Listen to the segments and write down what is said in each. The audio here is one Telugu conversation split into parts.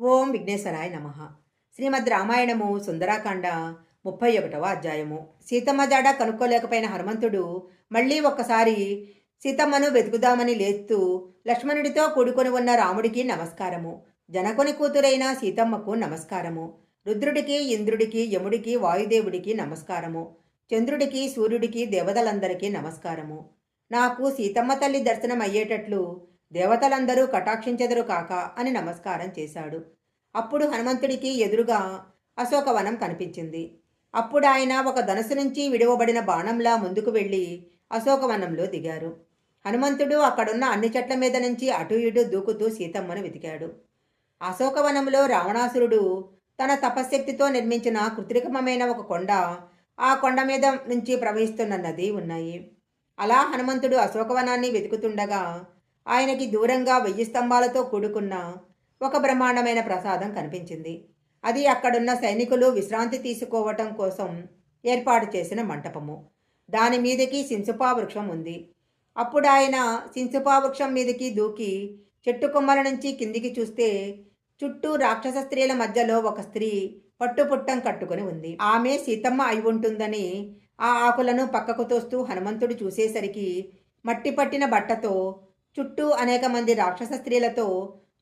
ఓం విఘ్నేశ్వరాయ నమ. శ్రీమద్ రామాయణము సుందరాకాండ 31వ అధ్యాయము. సీతమ్మ జాడ కనుక్కోలేకపోయిన హనుమంతుడు మళ్ళీ ఒక్కసారి సీతమ్మను వెతుకుదామని లేస్తూ లక్ష్మణుడితో కూడుకొని ఉన్న రాముడికి నమస్కారము, జనకుని కూతురైన సీతమ్మకు నమస్కారము, రుద్రుడికి, ఇంద్రుడికి, యముడికి, వాయుదేవుడికి నమస్కారము, చంద్రుడికి, సూర్యుడికి, దేవతలందరికీ నమస్కారము. నాకు సీతమ్మ తల్లి దర్శనం అయ్యేటట్లు దేవతలందరూ కటాక్షించెదరు కాక అని నమస్కారం చేశాడు. అప్పుడు హనుమంతుడికి ఎదురుగా అశోకవనం కనిపించింది. అప్పుడు ఆయన ఒక ధనుసు నుంచి విడువబడిన బాణంలా ముందుకు వెళ్ళి అశోకవనంలో దిగారు. హనుమంతుడు అక్కడున్న అన్ని చెట్ల మీద నుంచి అటు ఇటు దూకుతూ సీతమ్మను వెతికాడు. అశోకవనంలో రావణాసురుడు తన తపశ్శక్తితో నిర్మించిన కృత్రిమమైన ఒక కొండ, ఆ కొండ మీద నుంచి ప్రవహిస్తున్న నది ఉన్నాయి. అలా హనుమంతుడు అశోకవనాన్ని వెతుకుతుండగా ఆయనకి దూరంగా 1000 స్తంభాలతో కూడుకున్న ఒక బ్రహ్మాండమైన ప్రసాదం కనిపించింది. అది అక్కడున్న సైనికులు విశ్రాంతి తీసుకోవటం కోసం ఏర్పాటు చేసిన మంటపము. దాని మీదకి సింసుపా వృక్షం ఉంది. అప్పుడు ఆయన సింసుపా వృక్షం మీదకి దూకి చెట్టు కొమ్మల నుంచి కిందికి చూస్తే చుట్టూ రాక్షస స్త్రీల మధ్యలో ఒక స్త్రీ పట్టుపుట్టం కట్టుకుని ఉంది. ఆమె సీతమ్మ అయి ఉంటుందని ఆ ఆకులను పక్కకు తోస్తూ హనుమంతుడు చూసేసరికి మట్టి పట్టిన బట్టతో, చుట్టూ అనేక మంది రాక్షస స్త్రీలతో,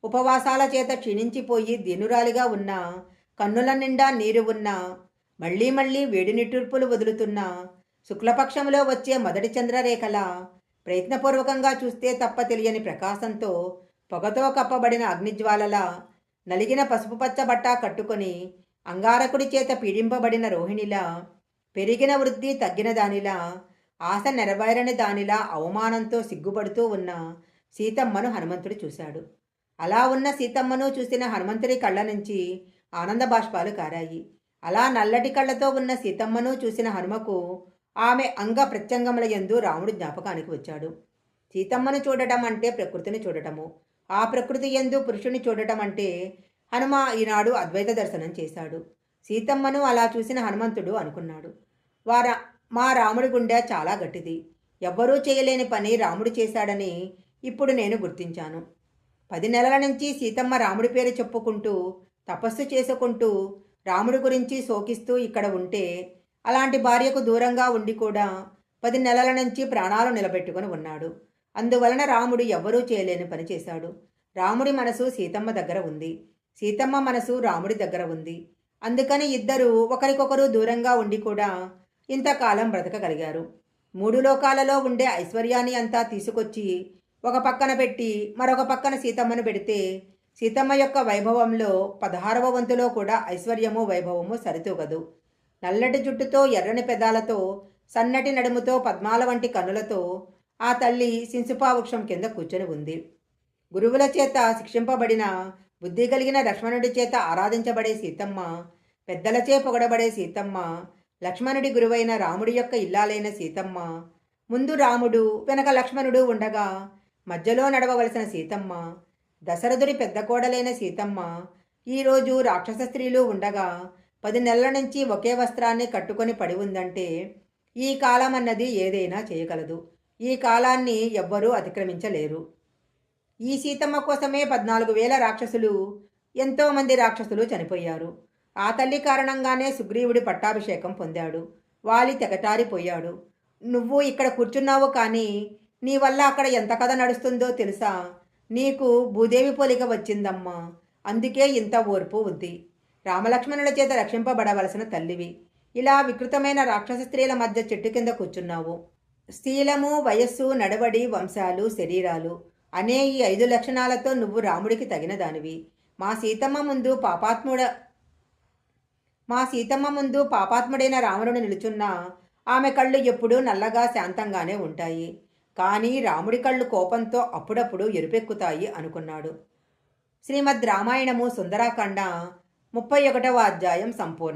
ఉపవాసాల చేత క్షీణించిపోయి దీనురాలిగా ఉన్న, కన్నుల నిండా నీరు ఉన్న, మళ్లీ మళ్లీ వేడి నిట్టూర్పులు వదులుతున్న, శుక్లపక్షంలో వచ్చే మొదటి చంద్రరేఖల, ప్రయత్నపూర్వకంగా చూస్తే తప్ప తెలియని ప్రకాశంతో పొగతో కప్పబడిన అగ్నిజ్వాలల, నలిగిన పసుపు పచ్చ బట్ట కట్టుకొని అంగారకుడి చేత పీడింపబడిన రోహిణిలా, పెరిగిన వృద్ధి తగ్గిన దానిలా, ఆశ నెరవేరని దానిలా అవమానంతో సిగ్గుపడుతూ ఉన్న సీతమ్మను హనుమంతుడు చూశాడు. అలా ఉన్న సీతమ్మను చూసిన హనుమంతుడి కళ్ళ నుంచి ఆనంద బాష్పాలు కారాయి. అలా నల్లటి కళ్ళతో ఉన్న సీతమ్మను చూసిన హనుమకు ఆమె అంగ ప్రత్యంగముల యందు రాముడు జ్ఞాపకానికి వచ్చాడు. సీతమ్మను చూడటం అంటే ప్రకృతిని చూడటము, ఆ ప్రకృతి యందు పురుషుని చూడటం అంటే హనుమ ఈనాడు అద్వైత దర్శనం చేశాడు. సీతమ్మను అలా చూసిన హనుమంతుడు అనుకున్నాడు, మా రాముడి గుండె చాలా గట్టిది. ఎవ్వరూ చేయలేని పని రాముడు చేశాడని ఇప్పుడు నేను గుర్తించాను. 10 నెలల నుంచి సీతమ్మ రాముడి పేరు చెప్పుకుంటూ, తపస్సు చేసుకుంటూ, రాముడి గురించి శోకిస్తూ ఇక్కడ ఉంటే, అలాంటి భార్యకు దూరంగా ఉండి కూడా 10 నెలల నుంచి ప్రాణాలు నిలబెట్టుకుని ఉన్నాడు. అందువలన రాముడు ఎవ్వరూ చేయలేని పని చేశాడు. రాముడి మనసు సీతమ్మ దగ్గర ఉంది, సీతమ్మ మనసు రాముడి దగ్గర ఉంది. అందుకని ఇద్దరూ ఒకరికొకరు దూరంగా ఉండి కూడా ఇంతకాలం బ్రతకగలిగారు. 3 లోకాలలో ఉండే ఐశ్వర్యాన్ని అంతా తీసుకొచ్చి ఒక పక్కన పెట్టి మరొక పక్కన సీతమ్మను పెడితే, సీతమ్మ యొక్క వైభవంలో 16వ వంతులో కూడా ఐశ్వర్యము, వైభవము సరితూగదు. నల్లటి జుట్టుతో, ఎర్రని పెదాలతో, సన్నటి నడుముతో, పద్మాల వంటి కన్నులతో ఆ తల్లి సింసుపా వృక్షం కింద కూర్చొని ఉంది. గురువుల చేత శిక్షింపబడిన, బుద్ధి కలిగిన లక్ష్మణుడి చేత ఆరాధించబడే సీతమ్మ, పెద్దలచే పొగడబడే సీతమ్మ, లక్ష్మణుడి గురువైన రాముడి యొక్క ఇల్లాలైన సీతమ్మ, ముందు రాముడు వెనక లక్ష్మణుడు ఉండగా మధ్యలో నడవవలసిన సీతమ్మ, దశరథుడి పెద్ద కోడలైన సీతమ్మ, ఈరోజు రాక్షస స్త్రీలు ఉండగా 10 నెలల నుంచి ఒకే వస్త్రాన్ని కట్టుకొని పడి ఉందంటే, ఈ కాలం అన్నది ఏదైనా చేయగలదు. ఈ కాలాన్ని ఎవ్వరూ అతిక్రమించలేరు. ఈ సీతమ్మ కోసమే 14,000 రాక్షసులు, ఎంతోమంది రాక్షసులు చనిపోయారు. ఆ తల్లి కారణంగానే సుగ్రీవుడి పట్టాభిషేకం పొందాడు. వాలి తెగటారిపోయాడు. నువ్వు ఇక్కడ కూర్చున్నావు, కానీ నీ వల్ల అక్కడ ఎంత కథ నడుస్తుందో తెలుసా? నీకు భూదేవి పోలిక వచ్చిందమ్మా, అందుకే ఇంత ఓర్పు ఉంది. రామలక్ష్మణుల చేత రక్షింపబడవలసిన తల్లివి, ఇలా వికృతమైన రాక్షస స్త్రీల మధ్య చెట్టు కింద కూర్చున్నావు. శీలము, వయస్సు, నడవడి, వంశాలు, శరీరాలు అనే ఈ 5 లక్షణాలతో నువ్వు రాముడికి తగిన దానివి. మా సీతమ్మ ముందు పాపాత్ముడైన రావణుడు నిలుచున్నా ఆమె కళ్ళు ఎప్పుడూ నల్లగా శాంతంగానే ఉంటాయి. కానీ రాముడి కళ్ళు కోపంతో అప్పుడప్పుడు ఎరుపెక్కుతాయి అనుకున్నాడు. శ్రీమద్ రామాయణము సుందరాకాండ 31వ అధ్యాయం సంపూర్ణం.